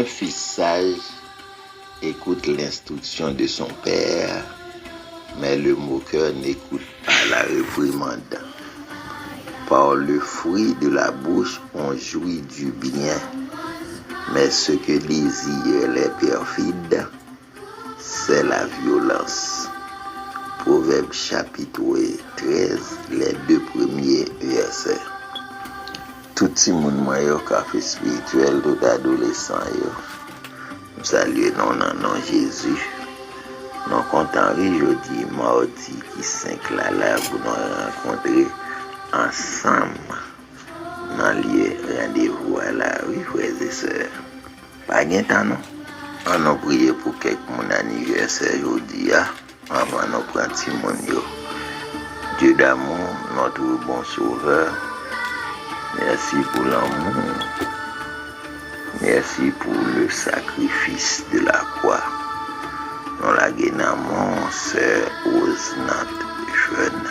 Un fils sage écoute l'instruction de son père, mais le moqueur n'écoute pas la réprimande. Par le fruit de la bouche, on jouit du bien, mais ce que désirent les perfides, c'est la violence. Proverbe chapitre 13, les 2 premiers versets. Tout le monde a café spirituel, tout adolescent. Salut non Jésus. Nous comptons jeudi, mardi, qui 5 là pour nous rencontrer ensemble dans le rendez-vous à la rue, frères et sœurs. Pas de temps, non? On a prié pour quelques mon anniversaire aujourd'hui, avant de prendre Timonio. Dieu d'amour, notre bon sauveur, merci pour l'amour. Merci pour le sacrifice de la croix. Nous la gagnons, sœur Osnat jeune.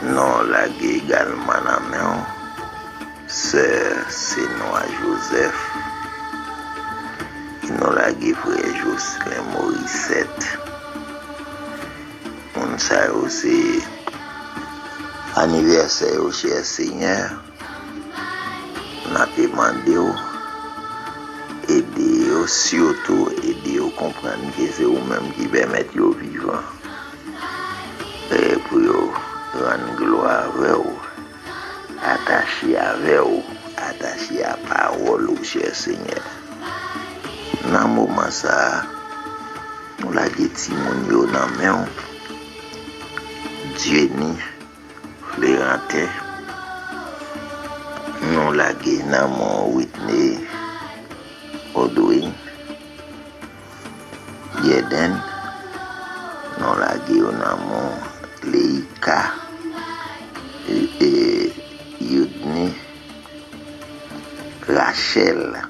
Nous la gagnons également la main, sœur Sénois Joseph. Nous la gagnons frère Jocelyn Morissette. On sait aussi anniversaire au cher Seigneur. N'a demandé aider surtout aider à comprendre que c'est eux-mêmes qui permettent de vivre et pour rendre gloire avec eux, attaché avec eux, attaché à parole au cher Seigneur. Dans le moment ça, nous la Timonio dans main Dieu ni Flérantin. Nous la gagnons Whitney Odwin Yeden. Nous la gagnons Leika et Yudni Rachel.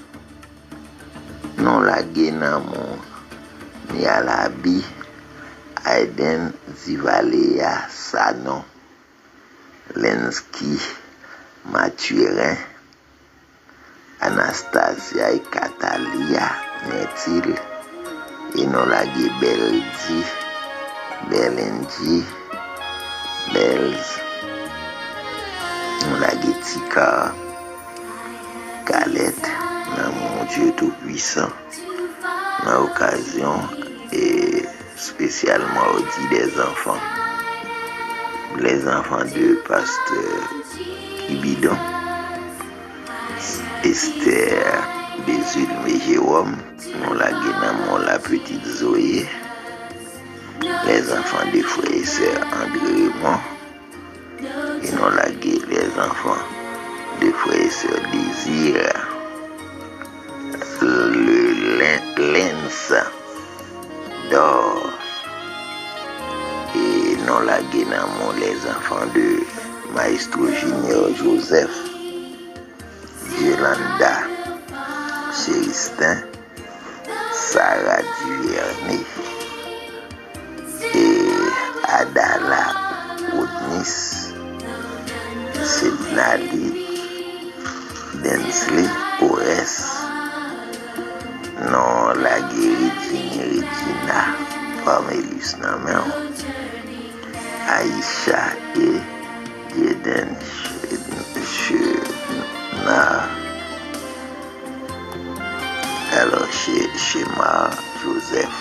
Nous la gagnons Nialabi Aiden Zivalea Sanon Lenski Mathurin, Anastasia et Catalia Netil, Enolagi Beldi, Belenji, Belz, Enolagi Tika, Galette, dans mon Dieu Tout-Puissant, dans l'occasion et spécialement au dit des enfants, les enfants de pasteur Ibidon, Esther Bézulme Jérôme, nous la gagnons la petite Zoé, les enfants de frères et sœurs André Raymond, et nous la gagnons les enfants de frères et sœurs Désir, le Lens d'or, et nous la gagnons les enfants de Maestro Junior Joseph, Yolanda, Chéristin, Sarah Duvernay et Adala Odnis, Sednali, Densley, Ores, non la Regina, Pamelius Namen, Aïcha et Jeden Chena, alors Shema Joseph.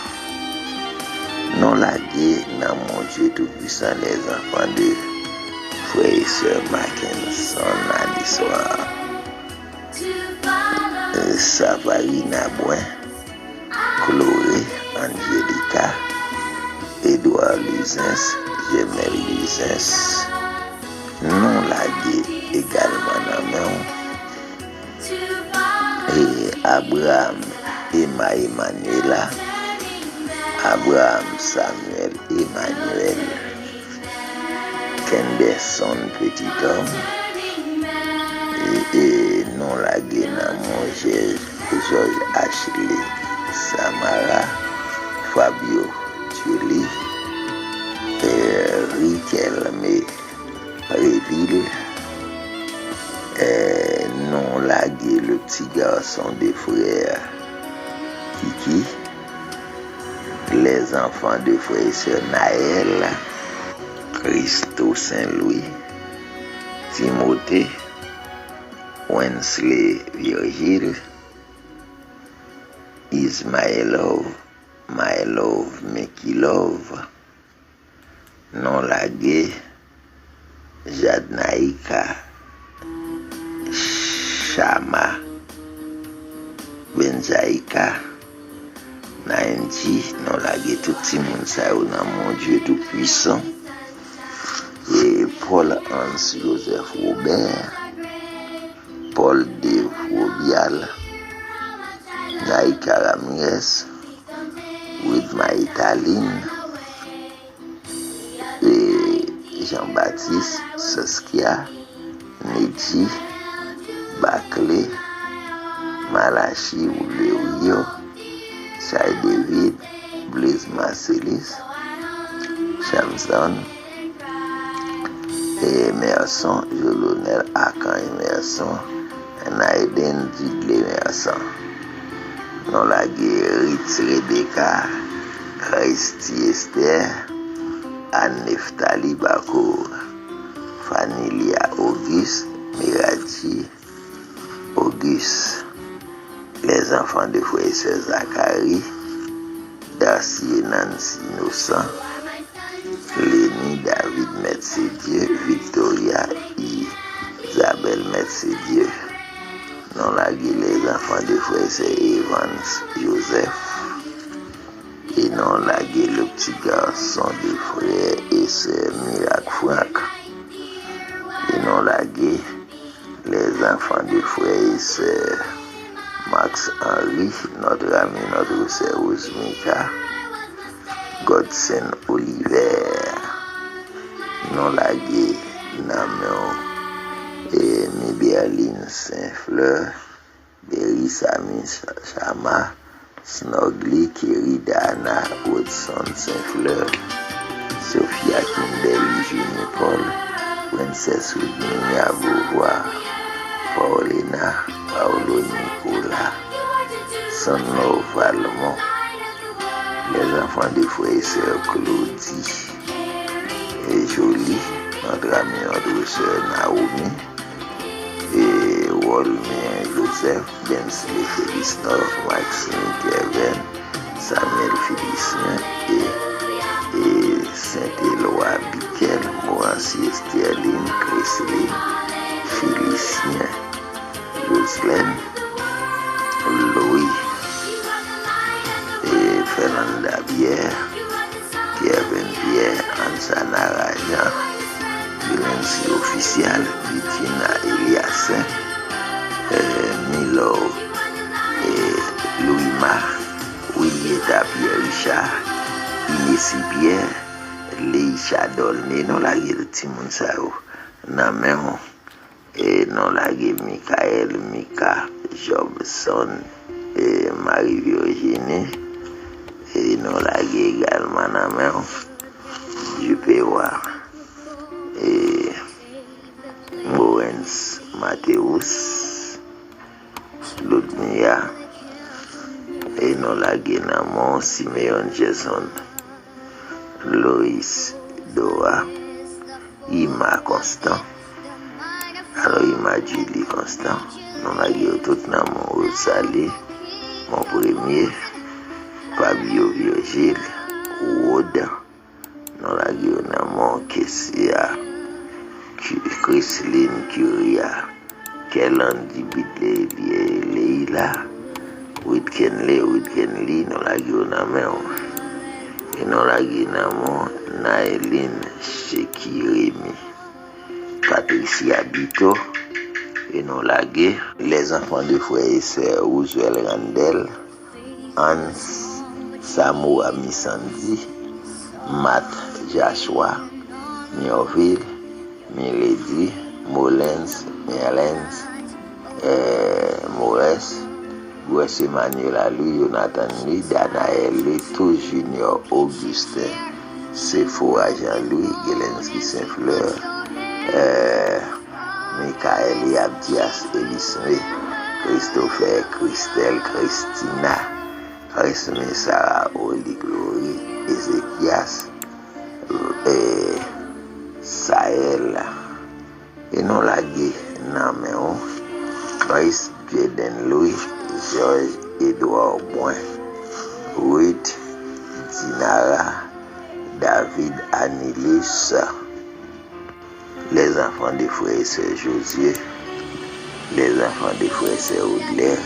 Non la gué, dans mon Dieu Tout-Puissant, les enfants de frère et sœur Mackinson, lundi soir. Savarina Boin, Chloé, Angélica, Edouard Luzens, Gemel Luzens. Non la gué également dans main. Et Abraham Emma Emmanuela, Abraham Samuel Emmanuel, Kenderson Petit Homme, et non la guéna mon George Ashley Samara, Fabio Julie, Riquelme Réville, non la gué le petit garçon des frères Kiki, les enfants de frères et sœurs Naël, Christo Saint-Louis, Timothée, Wensley Virgile, Ismailov, Mailov Mekilov, Nonlagué, Jadnaïka, Chama, Benzaïka, Naïnji, Nonlagué, tout le monde ça dans mon Dieu tout-puissant. Et Paul Hans Joseph Robert, Paul Dave Robial, Naïka Ramirez, Widma Italine, et Jean-Baptiste Saskia, Nedji, Baclé, Malachi Oulerio, Chai David, Blaise Marcelis, Shamson, et Emerson, Jolonel Akan Emerson, Naiden Digley Emerson. Non la Ritz Rebecca, Christy Esther, Anne Neftali Bakour, Fanilia Auguste, Miraji Auguste, les enfants de frères et sœurs Zachary, Darcy et Nancy Innocent, Lénie David Metsédieu, Victoria Isabelle Metsédieu. Non la les enfants de frères et sœurs Evans Joseph, et non la le petit garçon de frères et sœurs Miracle Franck, et non la les enfants de frères et sœurs Max Henry, notre ami, notre sœur Osmika, Godson Oliver, non la Namon et Miberline Saint-Fleur, Berry Sami Chama, Snogly Kiridana Woodson Saint-Fleur, Sophia Kimberly Junior Paul, Princesse Virginia Beauvoir, Paulina Paulo Nicolas, Sonno Valmont, les enfants de frères et sœurs Claudie et Jolie, notre ami, notre sœur Naomi, et Walmien Joseph, Bensley Félicien, Maxime Kevin, Samuel Félicien et Saint-Éloi Biquel, Morancy Sterling, Chrisline, Félicien, Jocelyn, Louis et Fernanda Pierre, Kevin Pierre, Ansana Rajan, Violency Official, Vitina Eliassin, Milo et Louis Mar, Willieta Pierre Richard, Inesi Pierre, Leisha Dolné, non la guerre Timon Sao, Namen, et non la guerre Michael, Mika, Jobson, et Marie Virginie, et non la guerre également Namen, Jupewa, et Moens Mathéus, Ludmilla, et non la Guénamon, Simeon Jason, Loïs Doa, Ima Constant, alors Ima Julie Constant, non la Guénamon, tout Namon Rosalie, mon premier, Fabio Virgile, Wood, non la Guénamon, Kessia, Chrisline Curia, Kelandi Bidley, Leila, Whitkenley, non la Guénamon, et non la Guénamon, Naëline Chekiremi, Patricia Bito, et non la Gué, les enfants de frères et sœurs Ouzuel Randel, Hans Samoa Missandi, Matt Joshua, Mioville, Milady, Molens, Merlens, Maurice, Wes Emmanuel Alou, Jonathan Louis, Danaël Louis, Tout Junior, Augustin, Sephora Jean-Louis, Gelensky Saint-Fleur, Michael Abdias Elisme, Christopher, Christelle, Christina, Resme, Sarah, Oli, Glory, Ezekias, Sahel, et non la gué, non mais on, Chris, Jaden Louis, Georges, Edouard Boin, Ruth, Dinara, David, Annelus, les enfants des frères et sœurs Josué, les enfants des frères et sœurs Audelaire,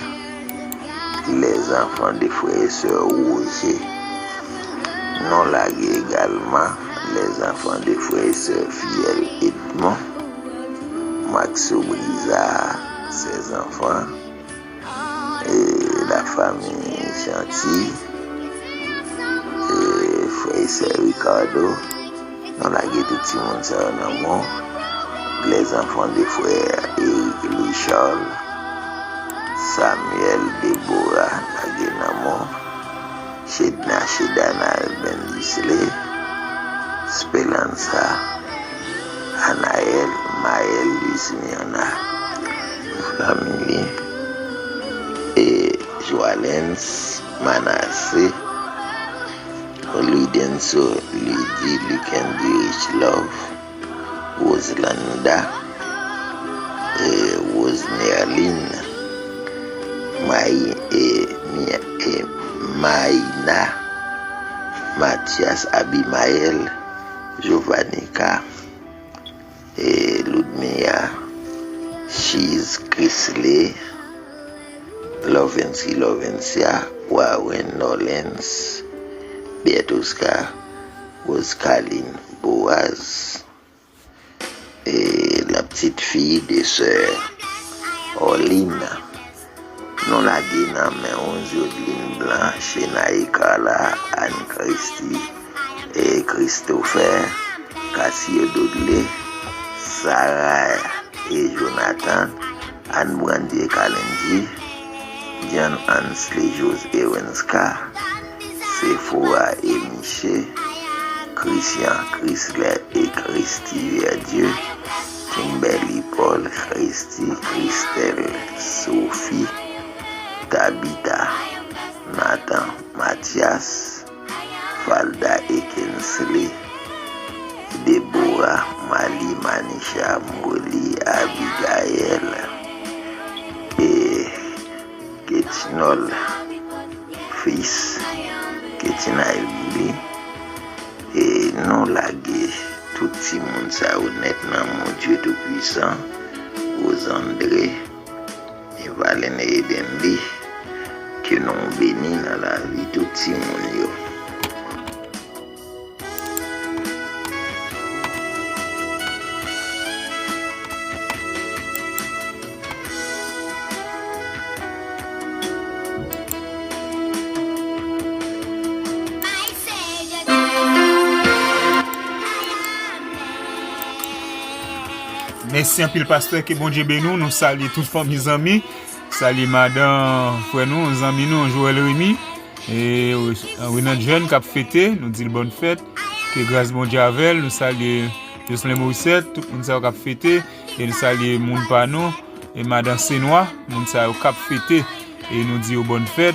les enfants des frères et sœurs Roger, non lagué également, les enfants des frères et sœurs Fiel Edmond, Maxo Brizard, ses enfants, et la famille Gentil, et frère et sœur Ricardo, non lagué tout le monde ça en amour, les enfants des frères Eric Louis Charles, Samuel Deborah Nagenamo, Shedana Ben Lisley, Spelanza, Anaël, Maël Luismiona, famille, et Joalens, Manassé, Ludenso, Lydie, Lukendi, Rich Love, Roslanda, Rosnerline, Maïna, Mathias Abimael, Jovanika, Ludmilla, Cheese Chrisley, Lovencia, Warren Nolens, Beatuska, Roscaline, Boaz, et la petite fille des sœurs Orline, non la guéna mais on Jodeline Blanche, Naï Carla, Anne Christie et Christopher, Cassio Dudley, Sarah et Jonathan, Anne Brandy Kalenji, Diane Ansley, Jose Ewenska, Sephora et Miché, Christian, Chrysler et Christy Verdieu, Kimberly Paul, Christy, Christelle, Sophie, Tabitha, Nathan, Mathias, Falda et Kinsley, Deborah, Mali, Manisha, Molly, Abigail et Ketinol, fils, Ketina Evili, et non lagué tout le monde ça honnêtement mon Dieu tout puissant, aux André et Valène et Denli, que nous bénis dans la vie tout le monde. Merci un peu le pasteur que bon Dieu bénisse nous saluons toute famille amis, salut madame frère nous amis nous Joël Rémy et Renan jeune qui a fêté, nous dit bonne fête, que grâce bon Dieu avec nous saluons Jocelyn Morissette, tout le monde ça qui a fêté et nous saluons Moun Pano et madame Senois, monde ça qui a fêté et nous dit bonne fête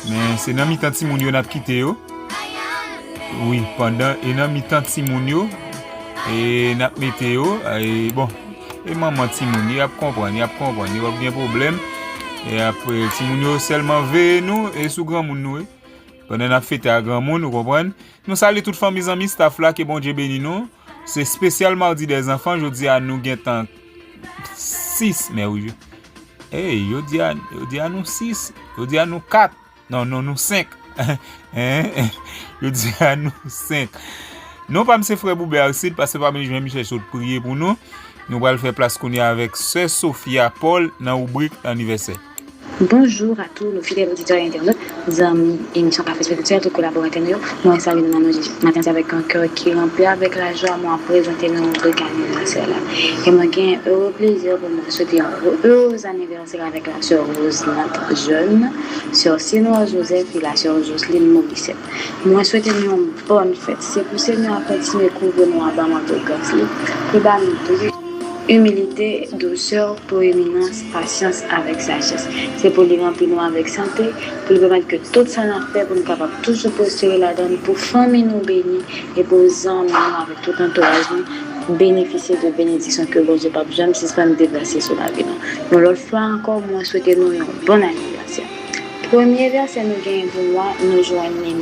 mais c'est dans mi-temps ti moun yo n'a quitté yo. Oui, pendant et dans mi-temps ti moun yo et n'a météo et bon et maman Timoun il a comprendre il va bien problème et après Timoun seulement veille nous et sous grand monde nous pendant n'a fête à grand monde vous comprenez nous saluons toute famille amis staff là que bon Dieu bénisse nous c'est spécial mardi des enfants je dis à nous gain 6 mais oui yo dit à nous 6 yo dit à nous 4 non nous 5 yo dit à nous 5. Non pas monsieur frère Boubé Arcide parce que pas je vais Michel Chaud prier pour nous. Nous allons faire place qu'on est avec sœur Sophia Paul dans rubrique anniversaire. Bonjour à tous nos fidèles auditeurs et internautes, amis, émission Café Spirituel, tous collaborateurs. Moi, salut nous matin avec un cœur qui est rempli avec la joie. Moi, présenter nos rubrique anniversaire là. Et moi, j'ai un heureux plaisir pour nous souhaiter un heureux anniversaire avec la sœur Rose, notre jeune, sœur Sinoa Joseph et la sœur Jocelyne Morissette. Moi, souhaitez nous une bonne fête. C'est pour Seigneur à continuer à couvrir nous à bas de grâce. Que nous humilité, douceur, proéminence, patience avec sagesse. C'est pour les remplir nous avec santé, pour permettre que tout ça n'a fait pour nous capables toujours postuler la donne, pour famille nous bénir et pour les hommes avec tout entourage bénéficier de bénédictions que bon Dieu pas jamais si pas nous déplacer sur la vie. Donc l'autre fois encore, moi souhaiter nous un bon anniversaire. Premier verset nous gagne pour moi, nous joignons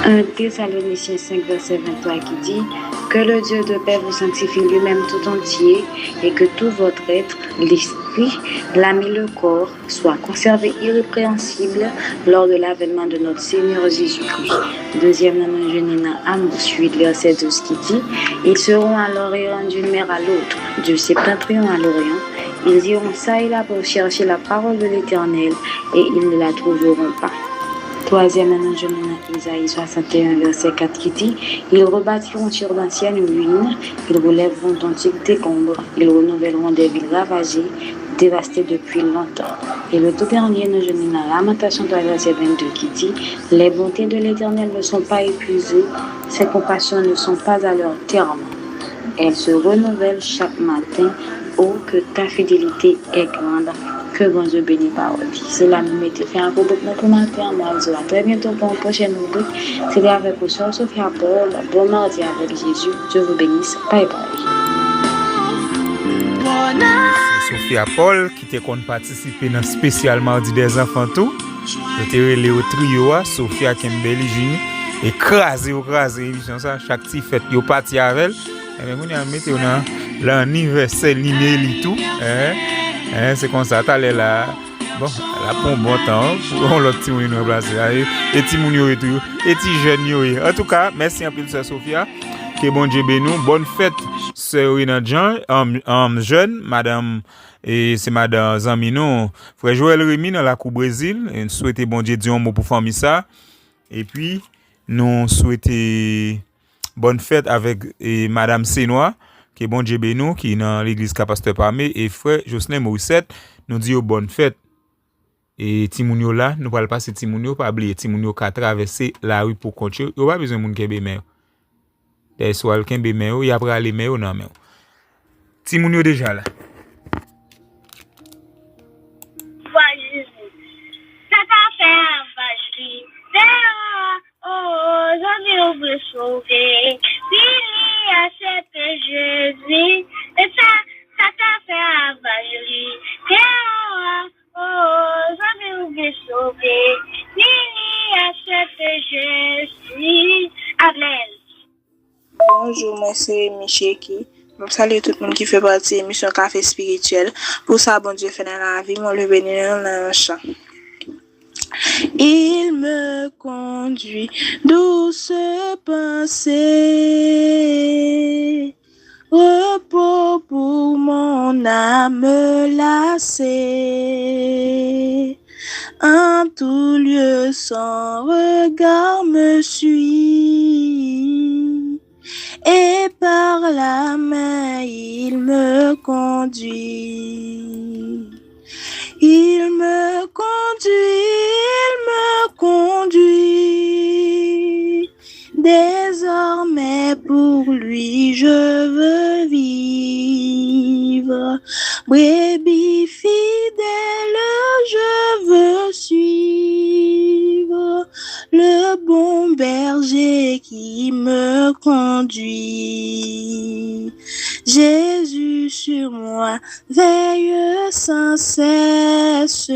1 Thessaloniciens 5, verset 23 qui dit que le Dieu de paix vous sanctifie lui-même tout entier et que tout votre être, l'esprit, l'âme et le corps soient conservés irrépréhensibles lors de l'avènement de notre Seigneur Jésus-Christ. Deuxième nom de Amos 8, verset 12 qui dit ils seront alors errants d'une mer à l'autre, du septentrion à l'orient. Ils iront ça et là pour chercher la parole de l'Éternel et ils ne la trouveront pas. Troisième annonce de Isaïe 61, verset 4 qui dit ils rebâtiront sur d'anciennes ruines, ils relèveront d'antiques décombres, ils renouvelleront des villes ravagées, dévastées depuis longtemps. Et le tout dernier annonce de Lamentation 3, verset 22 qui dit les bontés de l'Éternel ne sont pas épuisées, ses compassions ne sont pas à leur terme. Elles se renouvellent chaque matin. Oh, que ta fidélité est grande. Que bon Dieu bénisse parole. C'est là nous mettons fait un gros bout pour matin. Moi, je à très bientôt pour une prochaine rubrique. C'est avec vous, Sophia Paul. Bon mardi avec Jésus. Dieu vous bénisse. Bye bye. C'est Sophia Paul qui t'a participé dans spécial mardi des enfants tout. J'étais relé au trio Sophia Kembeli Juni. Écrasé émission ça. Chaque petit fête, yo parti avec elle. Et bien, on mettait l'anniversaire linéaire tout. C'est comme ça, t'allais là. Bon, là pour un bon temps, pour l'autre petit moun nous placer là. Et petit moun yo et tout, et petit jeune yo. En tout cas, merci un peu sœur Sophia. Que bon Dieu bénisse. Bonne fête sœur Rina Jean, jeune madame et c'est madame Zamino, frère Joël Rémy dans la Coupe Brésil. Et nous souhaitons bon Dieu dire un mot pour famille ça. Et puis nous souhaitons bonne fête avec madame Sénois. Que bon Dieu bénisse qui est dans l'église Pasteur Parmé et frère Jocelyn Morissette nous dit bonne fête et Timounio là nous parle passer Timounio pas oublier Timounio qui a traversé la rue pour continuer il pas besoin moun kembe mais des soir kembe mais il après aller mais non mais Timounio déjà là ça t'a fait vacherie oh j'en ai oublié sauver accepte Jésus et ça t'a fait avaler oh j'en ai oublié sauver accepte Jésus Amen. Bonjour, moi c'est Micheki. Je salue tout le monde qui fait partie de l'émission Café Spirituel. Pour ça, bon Dieu fait dans la vie, mon le bénir dans le chant. Il me conduit, douce pensée, repos pour mon âme lassée. En tout lieu, son regard me suit, et par la main il me conduit. Il me conduit, désormais pour lui je veux vivre. Brebis fidèle, je veux suivre le bon berger qui me conduit. Jésus sur moi veille sans cesse,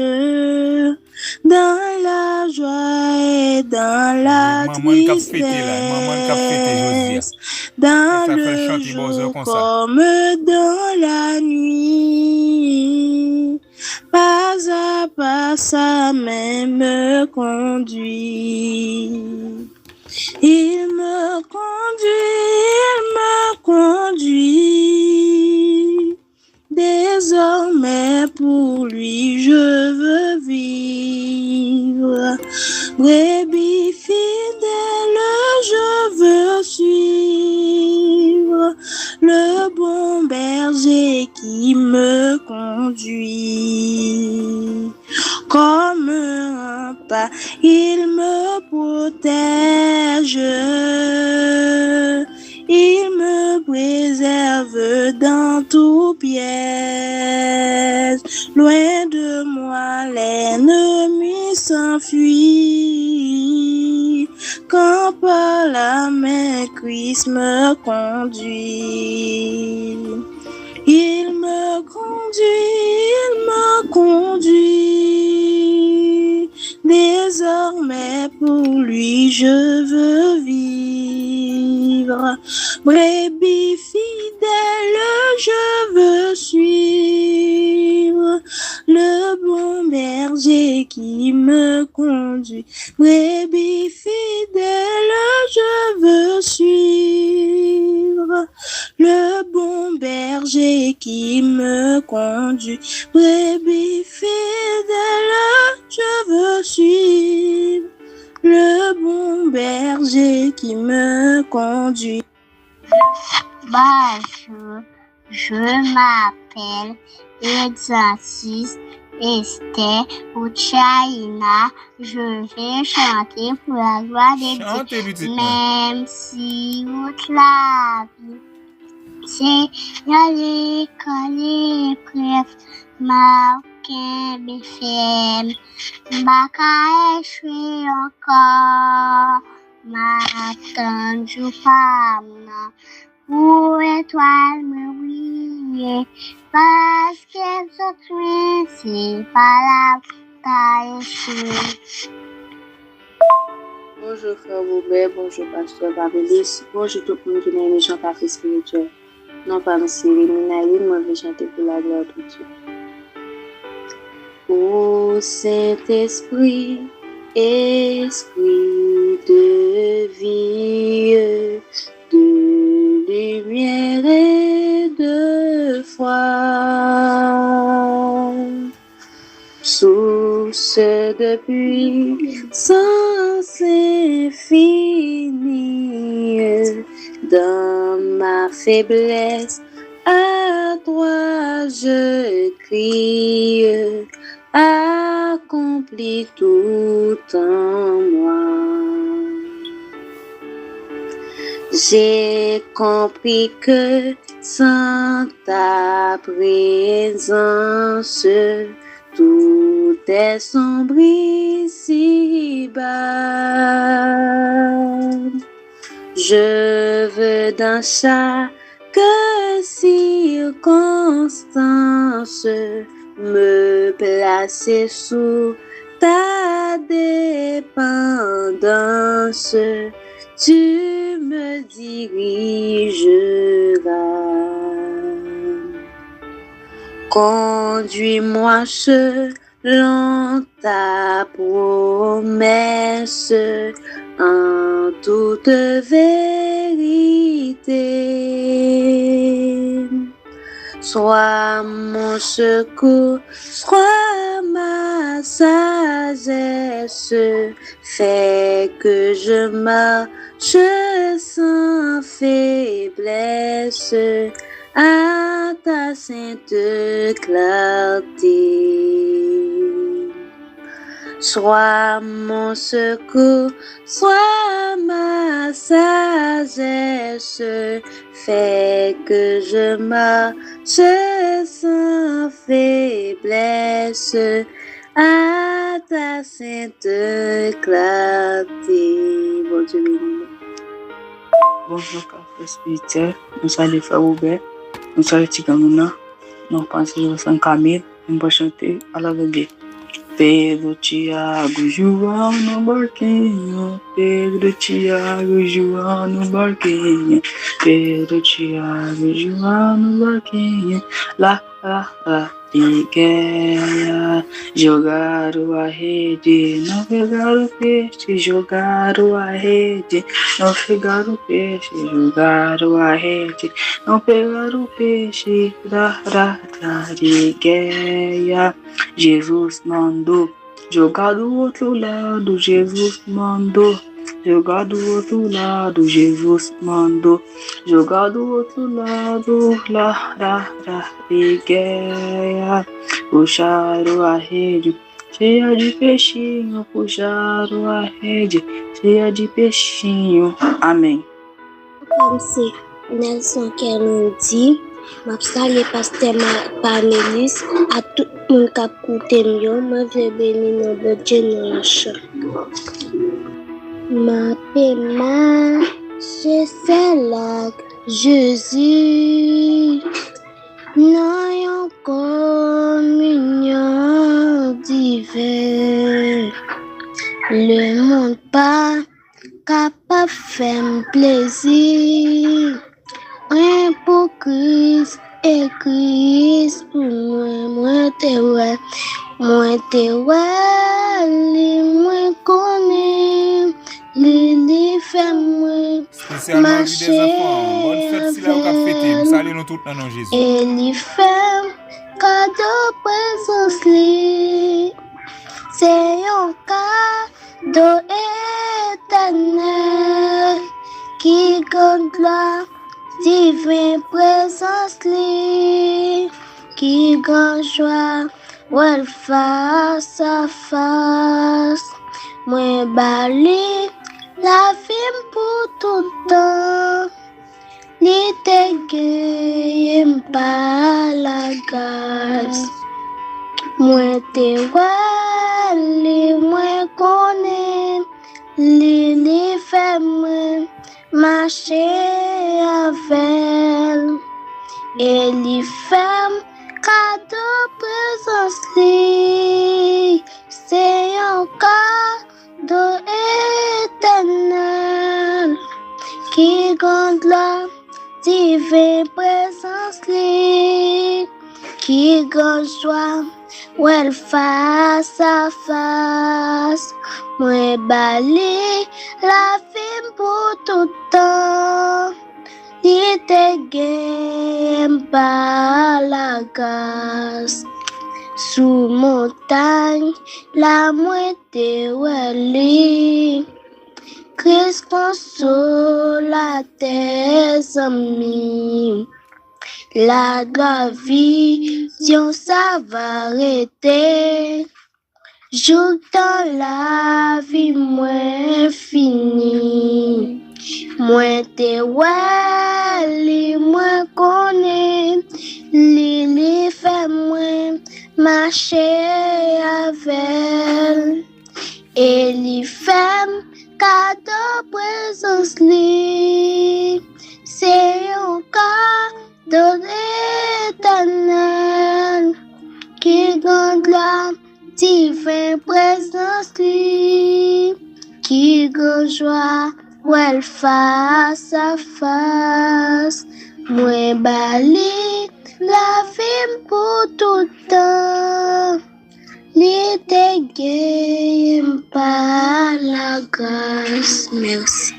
dans la joie et dans la tristesse, dans le jour comme dans la nuit. Pas à pas sa main me conduit. Il me conduit, désormais pour lui je veux vivre. Brebis fidèle, je veux suivre le bon berger qui me conduit. Comme un rempart, il me protège, il me préserve dans tout piège. Loin de moi, l'ennemi s'enfuit. Quand par la main Christ me conduit. Il me conduit. Désormais pour lui je veux vivre. Brebis fidèle, je veux suivre le bon berger qui me conduit. Brebis fidèle, je veux suivre le bon berger qui me conduit. Brebis fidèle, je veux suivre le bon berger qui me conduit. Bonjour, je m'appelle Exantis Esther Uchaina. Je vais chanter pour la gloire de Dieu. Même si toute la vie, c'est dans l'école épreuve, ma aucun BFM, ma qu'à échouer encore, ma attendre pas maintenant. Pour étoile me briller, parce qu'elles sont c'est pas la taille échouée. Bonjour frère Robert, bonjour pasteur Babelis, bonjour tout le monde qui est dans l'émission Café Spirituel. Non pas M. Réminaline, moi je vais chanter pour la gloire de Dieu. Ô Saint-Esprit, Esprit de vie, de lumière et de foi, source de puissance infinie, dans ma faiblesse, à toi je crie, accomplis tout en moi. J'ai compris que sans ta présence, tout est sombre ici-bas. Je veux dans chaque circonstance me placer sous ta dépendance. Tu me dirigeras. Conduis-moi selon ta promesse en toute vérité. Sois mon secours, sois ma sagesse, fais que je marche sans faiblesse à ta sainte clarté. Sois mon secours, sois ma sagesse, fais que je marche sans faiblesse à ta sainte clarté. Bon Dieu béni. Bonjour, Café Spirituel. Nous sommes les frères Robert. Nous sommes les Tigamouna. Nous pensons que Saint Camille. Nous allons chanter à la bébé. Pedro, Tiago, João no barquinho. Pedro, Tiago, João no barquinho. Pedro, Tiago, João no barquinho. Lá, Igueia. Jogaram a rede, não pegaram peixe. Jogaram a rede, não pegaram peixe. Jogaram a rede, não pegaram peixe. Igueia. Jesus mandou jogar do outro lado. Jesus mandou jogar do outro lado. Jesus mandou jogar do outro lado. Igueia. Puxaram a rede cheia de peixinho. Puxaram a rede cheia de peixinho. Amém. Eu quero ser Nelson Kelondi, m'a salué pasteur Pamélis, à tout le monde qui a écouté mieux, moi je bénis mon bon Dieu dans le chant. Ma pema, je sais la Jésus, n'ayant communion divine, le monde pas capable de faire plaisir. Un pour Christ et Christ pour moi te ouais, moi connais, li fait moi spécialement vie des enfants. Bonne fête si là vous avez fêté. Salut nous tous dans nom Jésus. Et li fait cadeau présence li. C'est un cadeau éternel qui compte la divine présence li, qui grand joie ou face à face. Moi bali la vie pour tout temps, li te gagne par la grâce. Moi te wali, moi connais, li fait moi marcher avec, et li fait cadeau présence li, c'est un cadeau éternel qui compte la divine présence li, qui grand joie ou elle face à face. Moi bali la vie pour tout temps, il te gagne par la grâce. Sous montagne, la moitié ouali, Christ console tes amis. La vision ça va arrêter. Joue dans la vie moins finie. Moins te wali, moins connais, li fait moins marcher avec, et li fait cadeau présence li, c'est un cadeau éternel qui garde la divine présence li, qui garde joie ou elle face à face. Moi bali la vie pour tout temps, li te gagne par la grâce. Merci.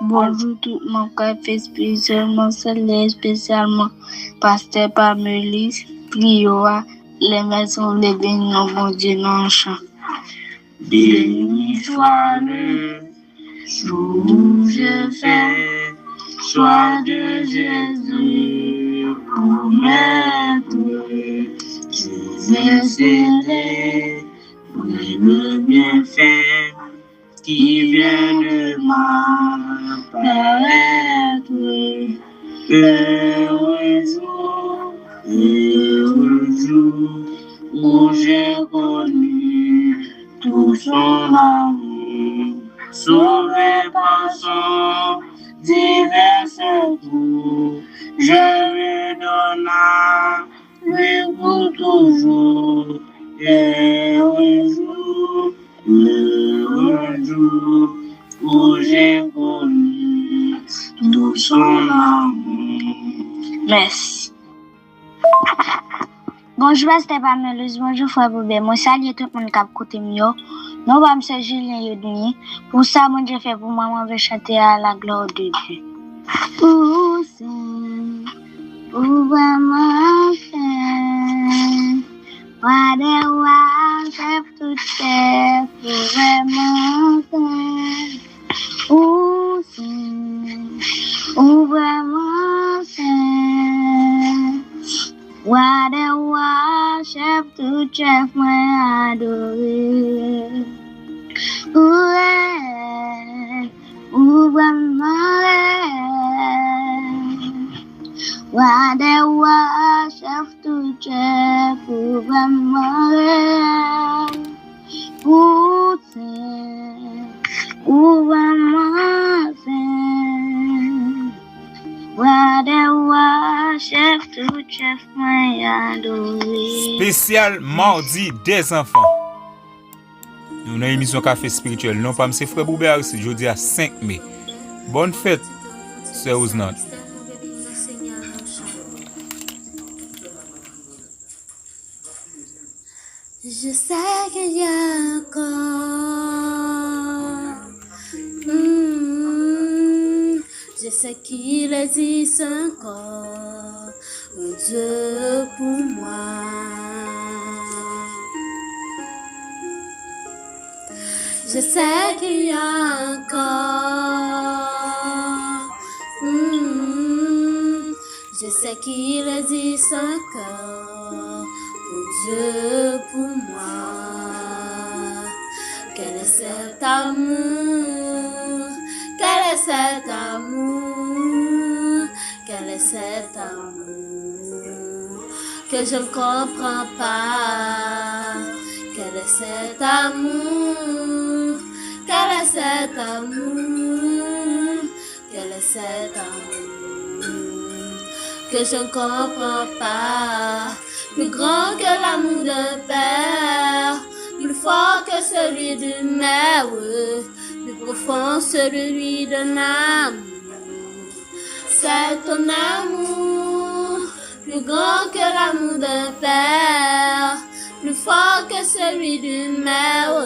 Bonjour tout le monde qui fait spécialement spécialement pasteur Pamélis, Prioa, les maisons les bénis au bon Dieu dans le champ. Béni soit le jour je fais, soit de Jésus pour m'être. Je vais céder le bienfait qui vient de m'apparaître. Heureux jour où j'ai connu tout son amour, sauvé par son divin secours. Je lui donne lui pour toujours. Heureux jour où j'ai connu tout son amour. Merci. Bonjour, Pasteur Pamélis, bonjour, Frère Boubé. Moi, salut tout le monde qui a écouté mieux. Nous, M. Julien Yodni. Pour ça, mon Dieu fait pour moi, je vais chanter à la gloire de Dieu. Pour ça, pour vraiment faire. Whatever, chef tout chef, pour vraiment faire. Pour ça, pour vraiment faire. Whatever, chef tout chef, moi adoré. Ouais, ou vraiment Roi des rois, chef tout chef, pour vraiment pour vraiment Roi des rois, chef tout chef, moi adoré. Spécial mardi des enfants. Nous avons une émission Café Spirituel. Non, pas M. Frère Boubert ici, jeudi à 5 mai. Bonne fête, Sir Ousnat. Je sais qu'il y a encore. Je sais qu'il existe encore un Dieu pour moi. Je sais qu'il y a encore. Je sais qu'il existe encore un Dieu pour moi. Quel est cet amour? Quel est cet amour? Quel est cet amour que je ne comprends pas? Quel est cet amour? Quel est cet amour? Quel est cet amour que je ne comprends pas? Plus grand que l'amour d'un père, plus fort que celui d'une mère, plus profond celui d'un amour. C'est ton amour, plus grand que l'amour d'un père, plus fort que celui d'une mère,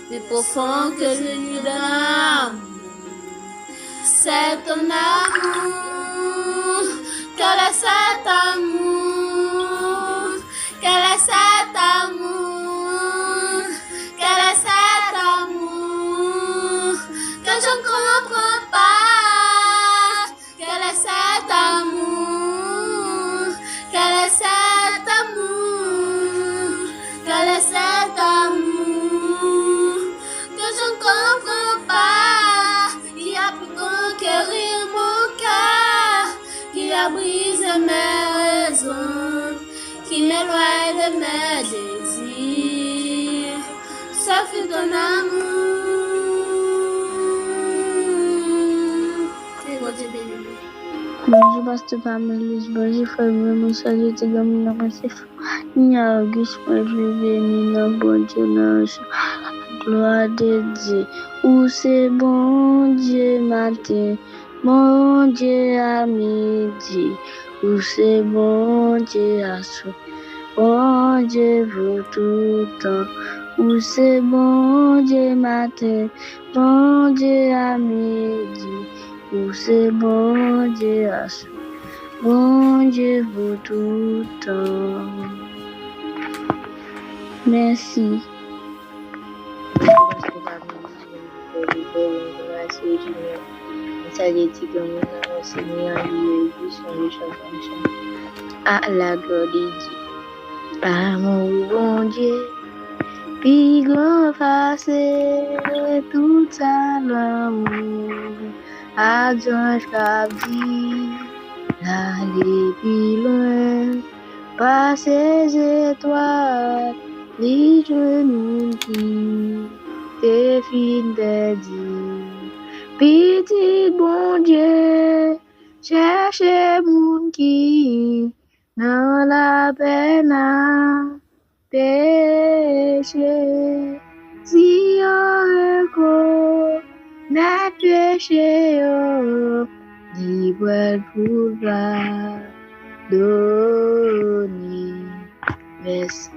plus profond que celui d'un amour. C'est ton amour, quel est cet amour? Quel est cet amour? Quel est cet amour que je ne comprends pas? Quel est cet amour? Quel est cet amour? Quel est cet amour que je ne comprends pas? Il a pu conquérir mon cœur, qui a brisé mes raisons, qui m'éloigne de mes désirs. Ça fut ton amour. C'est bon, Dieu béni. Bonjour, pasteur Pamélis. Bonjour, frère, mon salut, t'es comme une avancée. Ni Auguste, moi, je bénis, non, bon Dieu, non, gloire de Dieu. Où c'est bon Dieu matin, bon Dieu à midi. Où c'est bon Dieu à soir, bon Dieu pour tout temps. Où c'est bon Dieu matin, bon Dieu à midi. Où c'est bon Dieu à soir, bon Dieu pour tout temps. Merci. À la gloire de Dieu. À mon bon Dieu, puis grand face tout à l'amour. À Dieu dit, l'aller plus loin, par ses étoiles, les genoux qui te fin de dire. Petit bon Dieu, cherchez mon qui dans la peine à péché. Si on reconnaît péché, libre pour donner. Merci.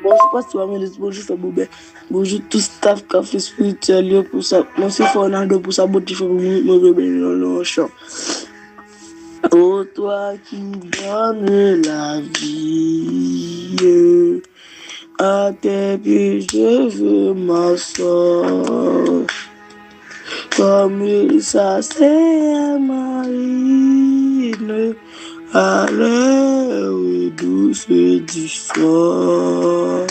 Bonjour, pasteur Pamélis. Bonjour, frère Boubert. Bonjour, tout staff Café Spirituel pour ça. Merci, Fernando, pour sa beauté, pour me rebelle dans le chant. Oh, toi qui donnes la vie, à tes pieds je veux m'asseoir. Comme ça, c'est Marine, à l'heure douce du soir.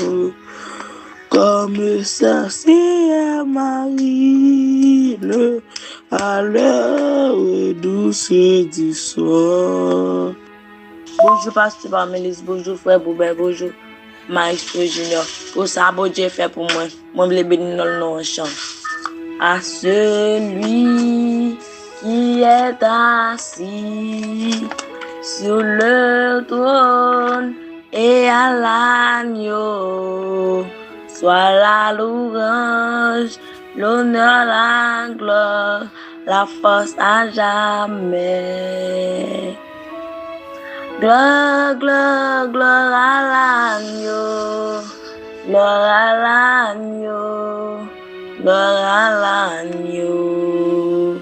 Comme ça, c'est Marine, à l'heure douce ce soir. Bonjour, pasteur Parmélis, bonjour, frère Boubert, bonjour, Maestro Junior. Pour ça, bon Dieu fait pour moi. Moi, je le bénis dans le nom en chant. À celui qui est assis sur le trône et à l'agneau, soit la louange, l'honneur, la gloire, la force à jamais. Gloire, gloire, gloire à l'agneau, gloire à l'agneau, gloire à l'agneau.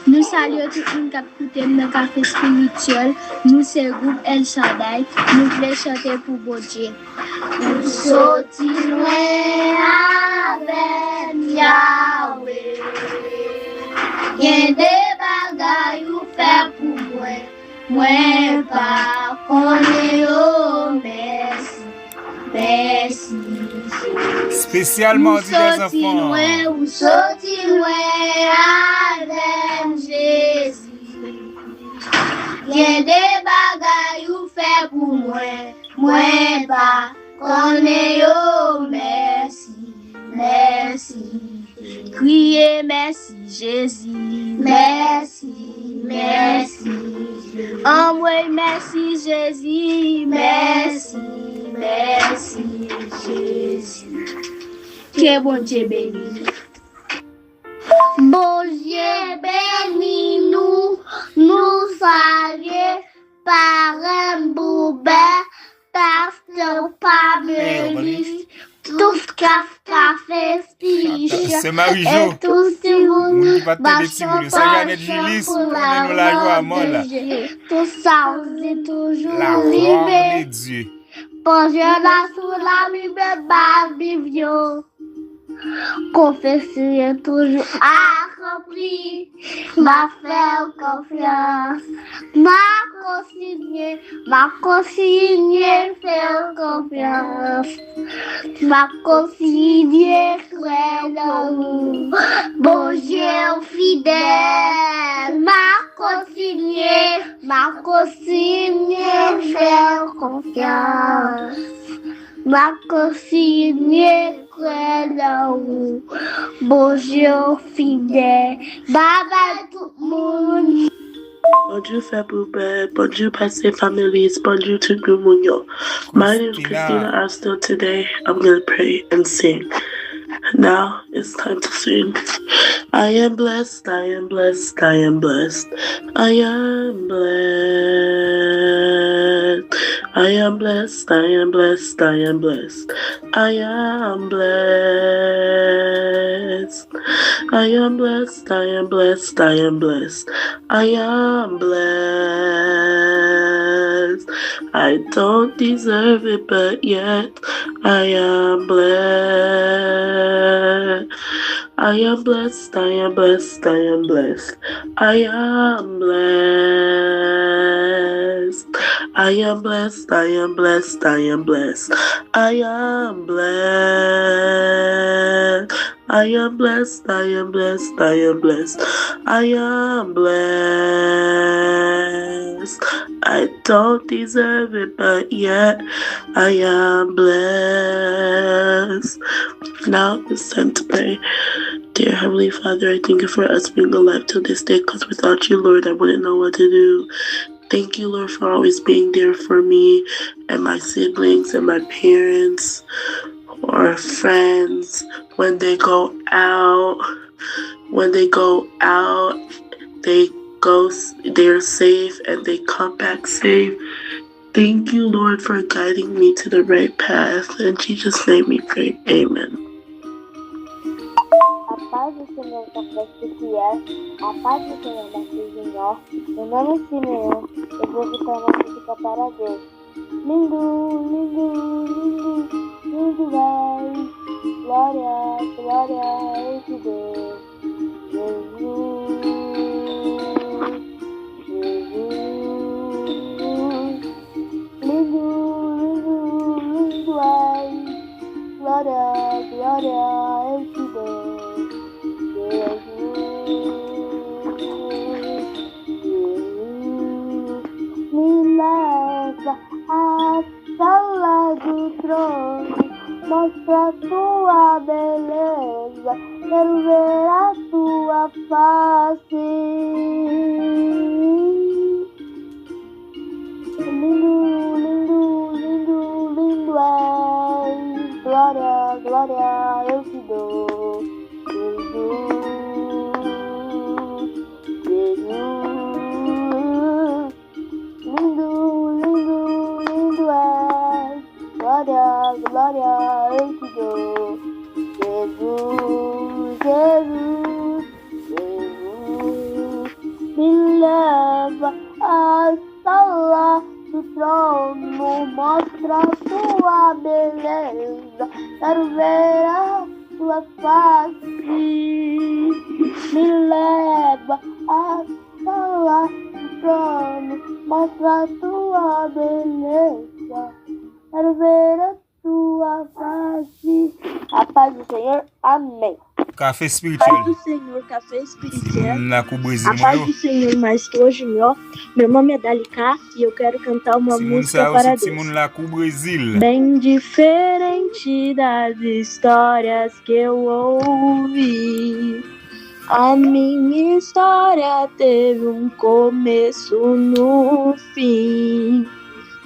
Nous saluons tout le monde qui a écouté notre café spirituel. Nous, c'est le groupe El Shaddai. Nous voulons chanter pour bon Dieu. Nous sortirons avec Yahweh. Il y a des bagailles ou faire pour moi. Moi, pas connaît au merci. Merci. Spécialement dit des enfants. Ou sortirons avec Jésus. Il y a des bagailles ou faire pour moi. Moi, pas connaît au merci. Merci. Criez merci Jésus. Merci. Merci. Envoie merci Jésus. Merci. Merci Jésus. Que bon Dieu bénisse. Bon Dieu bénis nous, nous saluons par un boubet, pasteur Parmélis, tout ce café spirituel. C'est Marie-Jo. Et tout ce monde tout ça, on dit toujours la gloire de Dieu. Bonjour la sous la Bible, confesser toujours accompli, m'a fait confiance, m'a consigné, faire confiance, m'a consigné, frère d'amour, bon Dieu fidèle, m'a consigné, faire confiance. Ma consigne frère d'amour, bonjour fidèle, bye bye tout le monde. Bonjour Fabiola, bonjour Pastor Families, bonjour to Gumunyo. My name is Christina Astor. Today I'm going to pray and sing. Now it's time to sing. I am blessed, I am blessed, I am blessed. I am blessed. I am blessed, I am blessed, I am blessed. I am blessed. I am blessed, I am blessed, I am blessed. I am blessed. I don't deserve it, but yet I am blessed. I am blessed, I am blessed, I am blessed. I am blessed. I am blessed, I am blessed, I am blessed. I am blessed. I am blessed, I am blessed, I am blessed. I am blessed. I don't deserve it, but yet I am blessed. Now it's time to pray. Dear Heavenly Father, I thank you for us being alive till this day, because without you, Lord, I wouldn't know what to do. Thank you, Lord, for always being there for me and my siblings and my parents or friends when they go out. When they go out, they're safe and they come back safe. Thank you, Lord, for guiding me to the right path. In Jesus' name we pray. Amen. A paz do Senhor Café Especial, a paz do Senhor Martins Junior, meu nome é Simeão, eu vou botar uma música para Deus. Lindo, lindo, lindo, lindo vai, glória, glória a Deus, Jesus, Jesus, lindo, lindo, lindo vai, glória, glória a Deus. a sala do trono, mostra tua beleza, quero ver a tua face. Lindo, lindo, lindo, lindo és, glória, glória eu te dou, Jesus, Jesus. Lindo, lindo, lindo és, glória, glória eu te dou, Jesus, Jesus, Jesus. Me leva à sala do trono, mostra tua beleza, quero ver a tua face. Me leva à sala do trono, mostra tua beleza, quero ver a tua face. A paz do Senhor, amém. Café A spirituel. paz do Senhor, café espiritual. Na Cubrezil, A paz do Senhor, mais que hoje melhor. Meu nome é Dalika e eu quero cantar uma música para Deus. Simon la Cubrezil. Bem diferente das histórias que eu ouvi, a minha história teve um começo no fim.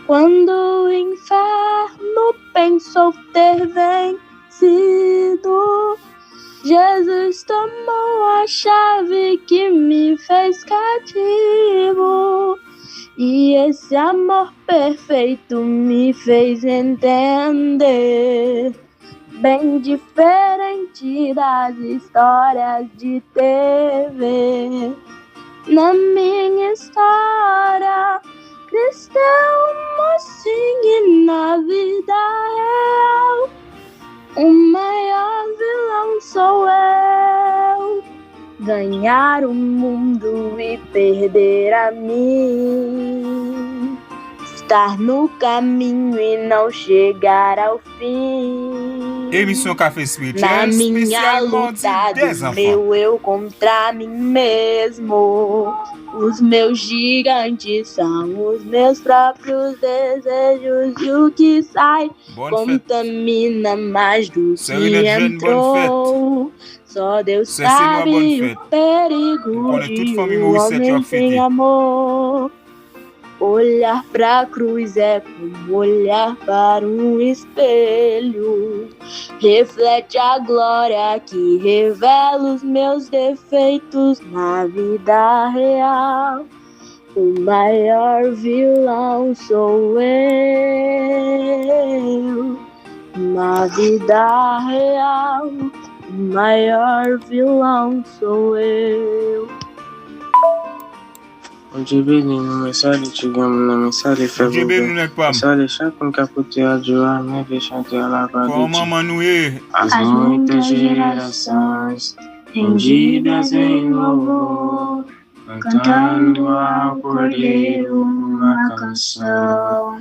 Quando o inferno pensou ter vencido, Jesus tomou a chave que me fez cativo. E esse amor perfeito me fez entender, bem diferente das histórias de TV. Na minha história, Cristo é um mocinho e na vida real o maior vilão sou eu. Ganhar o mundo e perder a mim, estar no caminho e não chegar ao fim. Émission Café Spirituel, Na minha spécialement luta des do enfants. meu eu contra mim mesmo, os meus gigantes são os meus próprios desejos, e o que sai Bonne fête. contamina mais do C'est que une jeune bonne entrou. Só Deus C'est une bonne sabe fête. o perigo On est toute de famille um Maurice homem Sete sem amor. Olhar pra cruz é como olhar para um espelho, reflete a glória que revela os meus defeitos na vida real. O maior vilão sou eu na vida real. O maior vilão sou eu. Dieu bénit nous, message tu gagnes le message fait Dieu bénit nous notre pomme. message chacun capoté à Dieu, mais veut chanter à la gloire de Como Dieu. Manuê, As muitas gerações rendidas em louvor, cantando ao Cordeiro uma canção.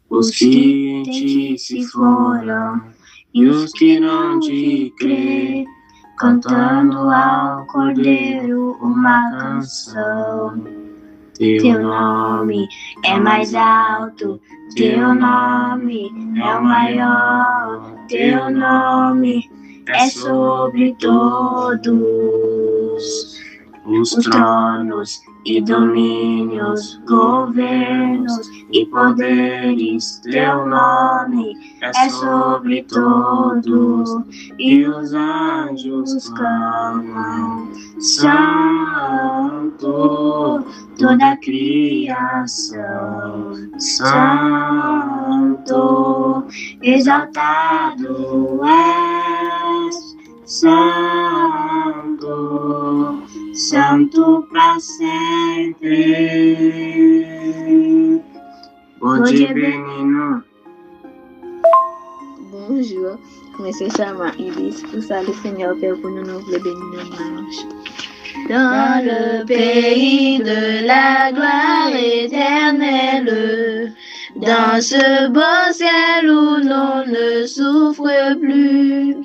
Os que em ti se foram e os que não te crê, cantando ao Cordeiro uma canção. Teu nome é mais alto, teu nome é o maior, teu nome é sobre todos os tronos e domínios, governos e poderes. Teu nome é sobre todos, e os anjos clamam: Santo, toda a criação, Santo, exaltado és, Santo, Santo para sempre. Bom dia, menino. Bonjour, comecei a chamar Iris pour ça le Seigneur Père pour nous nous bénir dimanche. Dans le pays de la gloire éternelle, dans ce beau ciel où l'on ne souffre plus,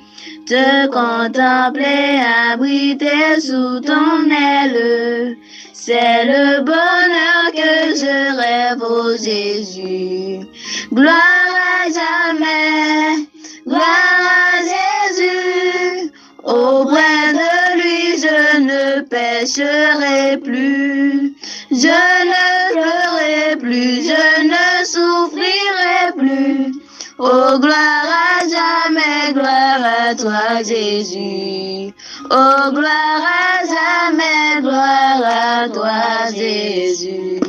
te contempler abrité sous ton aile, c'est le bonheur que je rêve. rêve, ô Jésus. Gloire à jamais, gloire à Jésus. Auprès de lui, je ne pécherai plus. Je ne pleurerai plus, je ne souffrirai plus. Oh, gloire à jamais, gloire à toi, Jésus. Oh, gloire à jamais, gloire à toi, Jésus.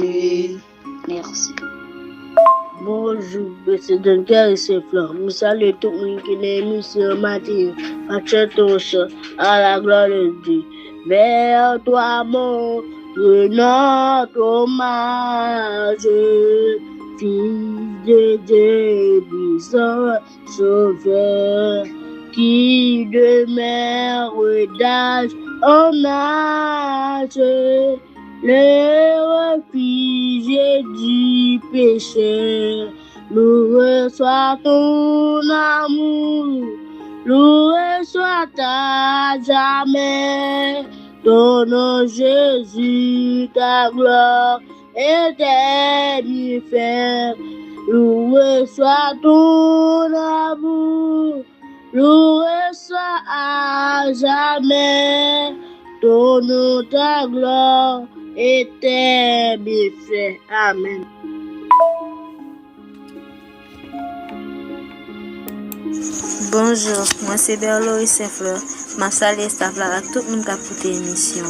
Merci. Bonjour, c'est Don Cœur et ses fleurs. Nous saluons tout le monde qui est mis ce matin. Achète-toi à la gloire de Dieu. Vers toi, mon notre hommage. Fils de Dieu, puissant sauveur, qui demeure d'âge en âge, le refuge du péché. Nous reçoit ton amour, nous reçoit à jamais. Ton nom Jésus, ta gloire éternelle. Nous reçoit ton amour, nous reçoit à jamais. Ton nom, ta gloire éternelle. Amen. Bonjour, moi c'est Berlo et Saint-Fleur. Ma salle est avec tout le monde qui a écouté l'émission.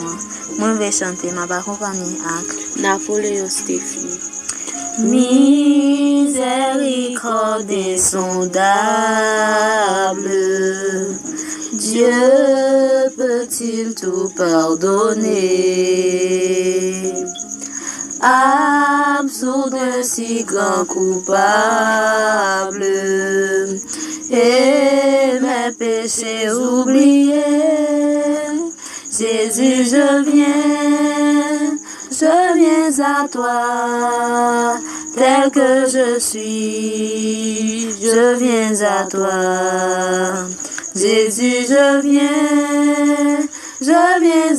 Moi je vais chanter ma accompagnée avec Napoléon Stéphie. Miséricorde insondable, Dieu peut-il tout pardonner? Absous de si grand coupable, et mes péchés oubliés, Jésus, je viens à toi, tel que je suis, je viens à toi. Jésus, je viens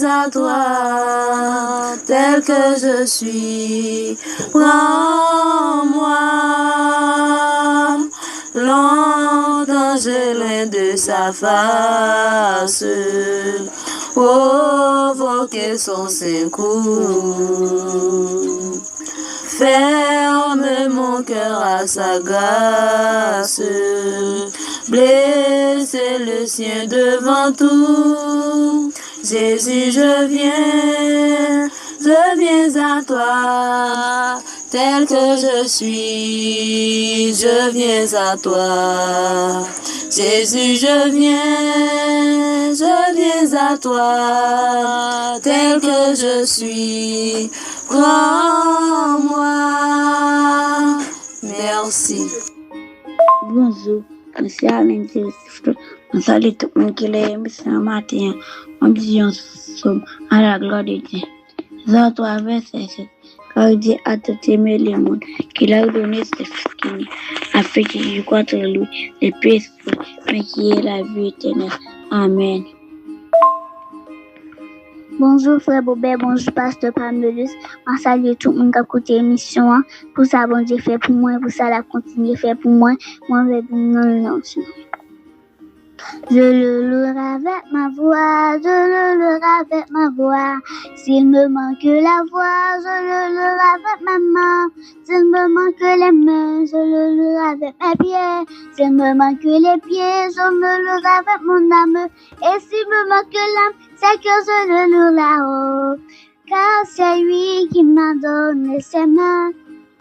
à toi, tel que je suis. Prends-moi, longtemps je loin de sa face, provoquer son saint coup. Ferme mon cœur à sa grâce, blesser le sien devant tout. Jésus, je viens à toi, tel que je suis, je viens à toi. Jésus, je viens à toi, tel que je suis. Prends-moi. Merci. Bonjour, merci à l'intérieur. On salue tout le monde qui l'a aimé ce matin. On dit ensemble à la gloire de Dieu. Jean 3, verset 7. Car Dieu a tant aimé le monde qu'il a donné ses fils afin que je croie en lui, le Père, mais qui est la vie éternelle. Amen. Bonjour frère Bobet, bonjour pasteur Pamelus. Je salue tout le monde qui a écouté l'émission. Pour ça, bon Dieu fait pour moi, pour ça, la continue faire pour moi. Moi, je vais vous Je le louerai avec ma voix, je le louerai avec ma voix. S'il me manque la voix, je le louerai avec ma main. S'il me manque les mains, je le louerai avec mes pieds. S'il me manque les pieds, je me louerai avec mon âme. Et s'il me manque l'âme, c'est que je le loue là-haut. Car c'est lui qui m'a donné ses mains.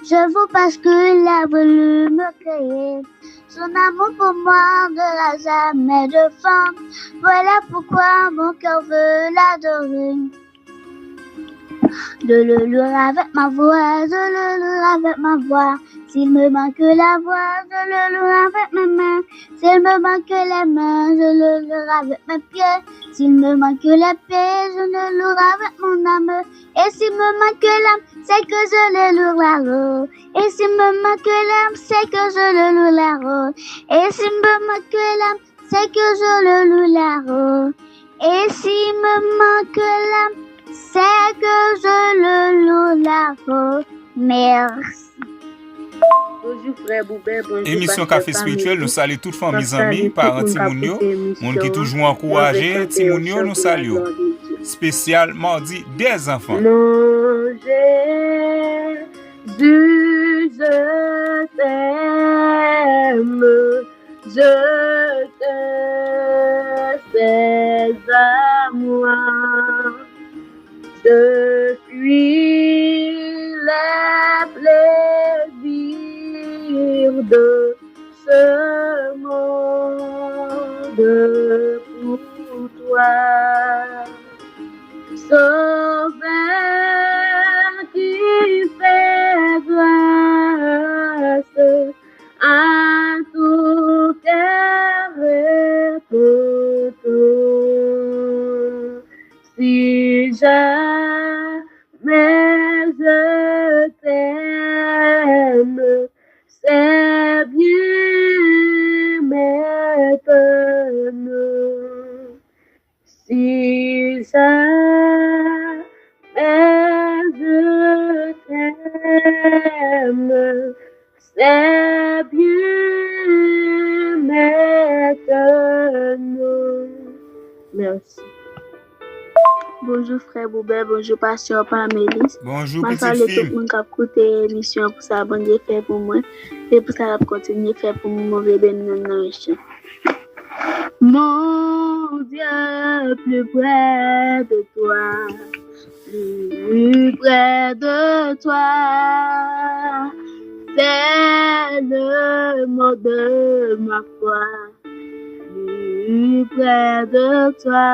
Je vous parce qu'il a voulu me créer. Son amour pour moi ne l'a jamais de fin. Voilà pourquoi mon cœur veut l'adorer. Je le louerai avec ma voix, je le louerai avec ma voix. S'il me manque la voix, je le louerai avec mes mains. S'il me manque les mains, je le louerai avec mes pieds. S'il me manque les pieds, je le louerai avec mon âme. Et s'il me manque l'âme, c'est que je le loue là-haut. Et s'il me manque l'âme, c'est que je le loue là-haut. Et s'il me manque l'âme, c'est que je le loue là-haut. Et s'il me manque l'âme, c'est que je le loue là-haut. Merci. Bonjour frère Boubet, bonjour Émission pasteur Café Spirituel, nous saluons toutes les familles, Pasteur, amis, tout parents, le monde Timounio, qui a écouté monde qui toujours encouragé, Timounio, nous saluons. Spécial mardi des enfants. Mon Jésus, je t'aime, je te sais à moi. Je fuis les plaisirs de ce monde pour toi. Sauveur qui fait grâce à tout cœur et tout. Si jamais je t'aime, c'est bien maintenant. Si jamais je t'aime, c'est bien maintenant. Merci. Bonjour frère Boubet, bonjour pasteur Pamélis. Bonjour Ma petite salut tout fille. le monde qui a écouté l'émission pour ça, bon Dieu fait pour moi. Et pour ça, continuer à faire pour moi, bénir dans Mon Dieu, plus près de toi, plus près de toi, c'est le mot de ma foi, plus près de toi.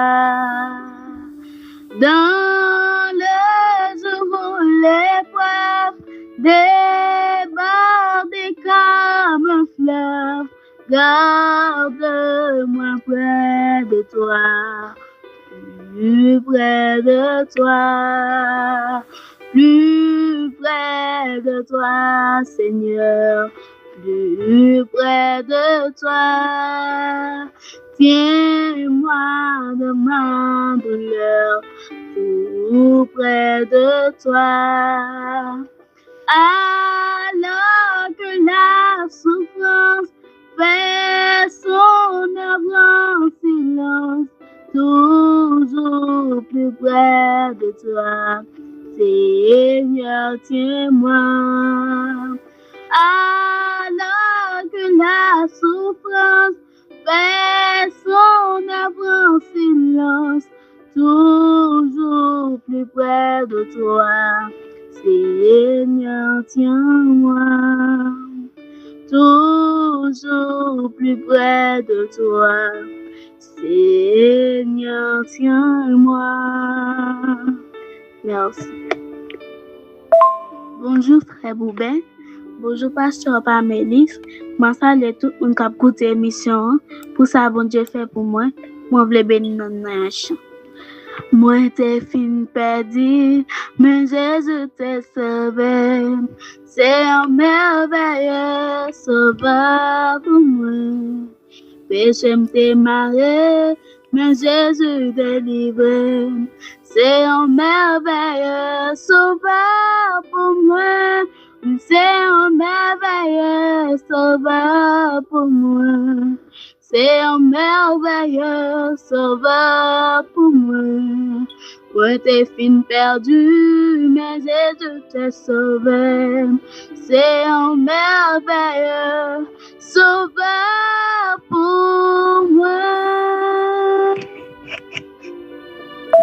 Dans le jour où l'épreuve déborde comme un fleuve, garde-moi près de toi, plus près de toi, plus près de toi, Seigneur, plus près de toi. Tiens-moi de ma douleur, tout près de toi. Alors que la souffrance fait son œuvre en silence, toujours plus près de toi. Seigneur, tiens-moi. Alors que la souffrance fait son œuvre en silence, toujours plus près de toi. Seigneur, tiens-moi. Toujours plus près de toi. Seigneur, tiens-moi. Merci. Bonjour frère Boubet. Bonjour pasteur Pamélis. Je salue tout le monde qui a écouté l'émission. Pour ça, bon Dieu fait pour moi. Moi, je veux bénir dans un chant. Moi, t'es fin perdu, mais Jésus t'a sauvé. C'est un merveilleux sauveur pour moi. Péché m'était marré, mais Jésus délivré. C'est un merveilleux sauveur pour moi. C'est un merveilleux sauveur pour moi. C'est un merveilleux sauveur pour moi. Ouais, t'es fin perdu, mais Jésus t'a sauvé. C'est un merveilleux sauveur pour moi.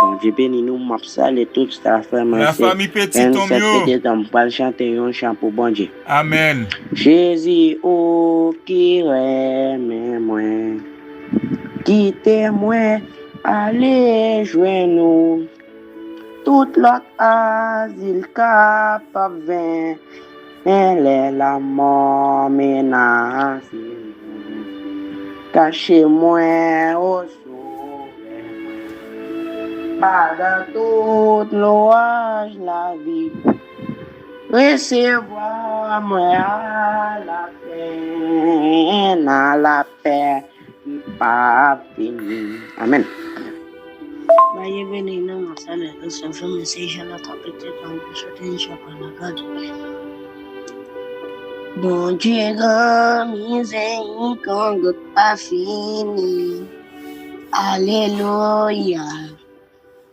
Bon Dieu béni nous, m'a salé toute sa famille. La famille Petit Tomio. On va chanter un chant pour bon Dieu. Amen. Jésus, oh, qui aime moi, quittez moi, allez jouer nous. Toute l'autre asile capable vain, elle est la mort menacée. Cachez-moi au par toute l'orage la vie, recevoir-moi à la paix qui pas finie. Amen. Baye beni non masale le chef me c'est je la tapete dans le sauter chapa la garde. Bon Dieu grand miséricorde pas fini. Alléluia.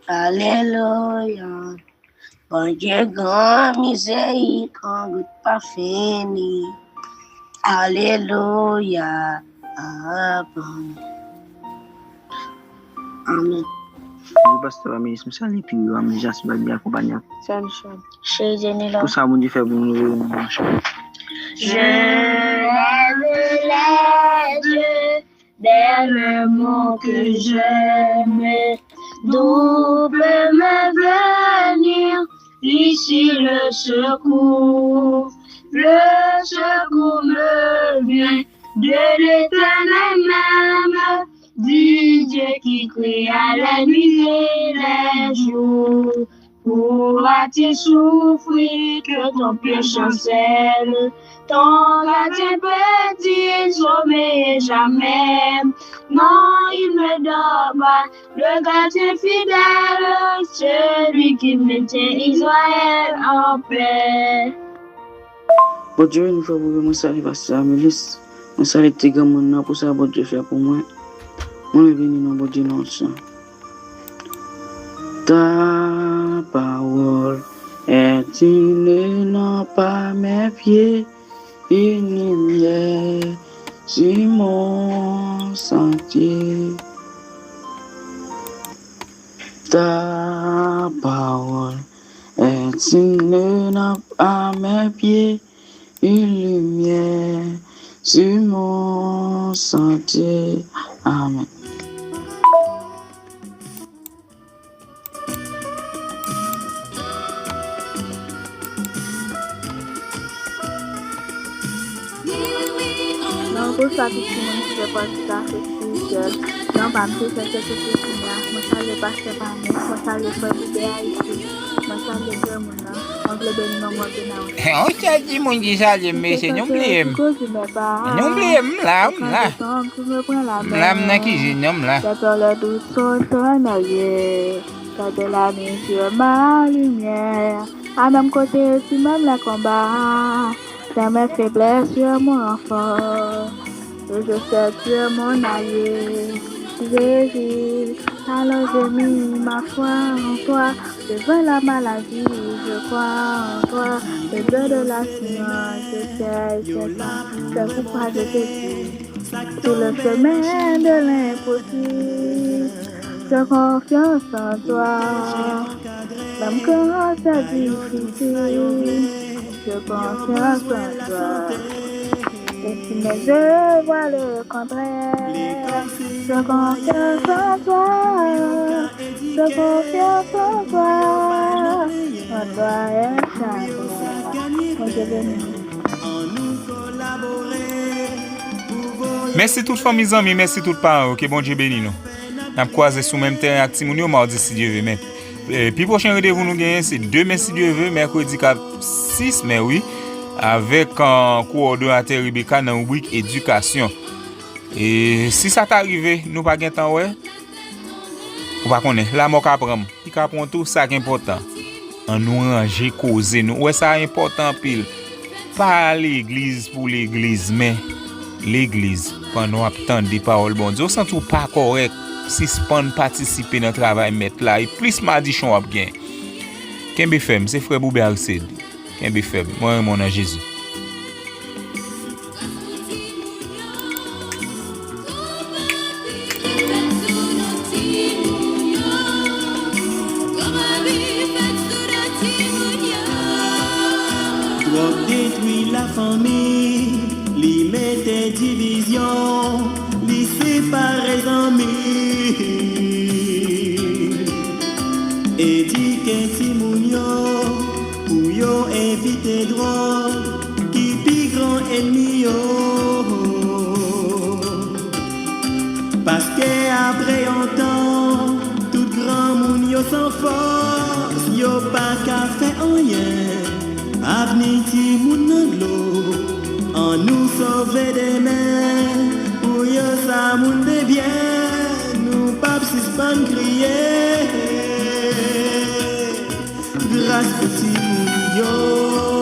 Alléluia. Bon Dieu grand miséricorde pas fini. Alléluia. Amen. Amen. Le pasteur a mis ça et puis on a juste bien accompagné. Chez Jenila. Pour ça mon Dieu fait bon nous. Je lève les yeux vers le mot que j'aime. D'où peut me venir ici le secours? Le secours me vient de l'Éternel même, du Dieu qui créa la nuit et les jours. Pourras-tu souffrir que ton pied chancelle? Ton gardien petit sommeil jamais. Non, il ne dort pas. Le gardien fidèle, celui qui maintient Israël en paix. Bon Dieu, nous faisons pour moi saluer Pasteur Amélis. Nous saluons tes gamins pour ça, bon Dieu fait pour moi. Moi, je bénis non, bon Dieu, non, ça. Ta parole est une lampe à mes pieds, une lumière sur mon sentier. Ta parole est une lampe à mes pieds, une lumière sur mon sentier. Amen. Bonsoir tout le monde qui fait partie de la fête spirituelle. Non, pas me faire quelque chose qui m'a. Moi, ça le pasteur par moi. Moi, ça le frère Boubert ici. Moi, ça le frère Mouna. On le bénit non, moi, de now. On t'a dit, mon Dieu, ça le met, c'est n'oubliez. N'oubliez, là. Là, n'a qui j'ai nom là. J'attends le doute sur ton œil. T'as de la nuit sur ma lumière. À même côté, tu m'aimes le combat. C'est mes faiblesses sur mon enfant. Et je sais tu es mon allié. Jésus, alors j'ai mis ma foi en toi. Devant la maladie, je crois en toi. Le bleu de la science, je sais, c'est pourquoi je te dis. Sur le chemin de l'impossible, j'ai confiance en toi. Même quand c'est difficile, je confiance en toi. Et si mes yeux voient le contraire, je confiance en toi. Je confiance en toi. En toi est Merci toutes familles amis, merci toutes parents, que bon Dieu bénisse nous. Nous avons croisé sur le même terrain avec Timounio mardi si Dieu veut. Mais puis prochain rendez-vous nous gagnons c'est demain si Dieu veut, mercredi 6 mai oui, avec un coordonnateur Rebecca dans la rubrique éducation. Et si ça t'arrive, nous pas gain temps ouais. On va connaître la mort qu'apprend. Il apprend tout ça qui est important. En nous ranger causer nous. Ouais ça important pile. Pas l'église pour l'église mais l'église pendant attendre des paroles bon Dieu, sans tout pas correct. Si spon participer dans le travail mettre là et plus maldition a bien. Kembe femme, c'est frère Boubé Arcide. Kembe femme, moi mon nom Jésus. Drogue détruit la famille, li mette division, li sépare les amis. Éduquer Timounio, pour yo éviter drogue, qui pi grand ennemi yo. Parce que après un temps, tout grand moun yo sans force, yo pas qu'à faire rien. Avenir Timoun nan l'eau, en nous sauver des mains, pour yo sa moun de bien, nous pas suspend crier. Grâce petit moun yo.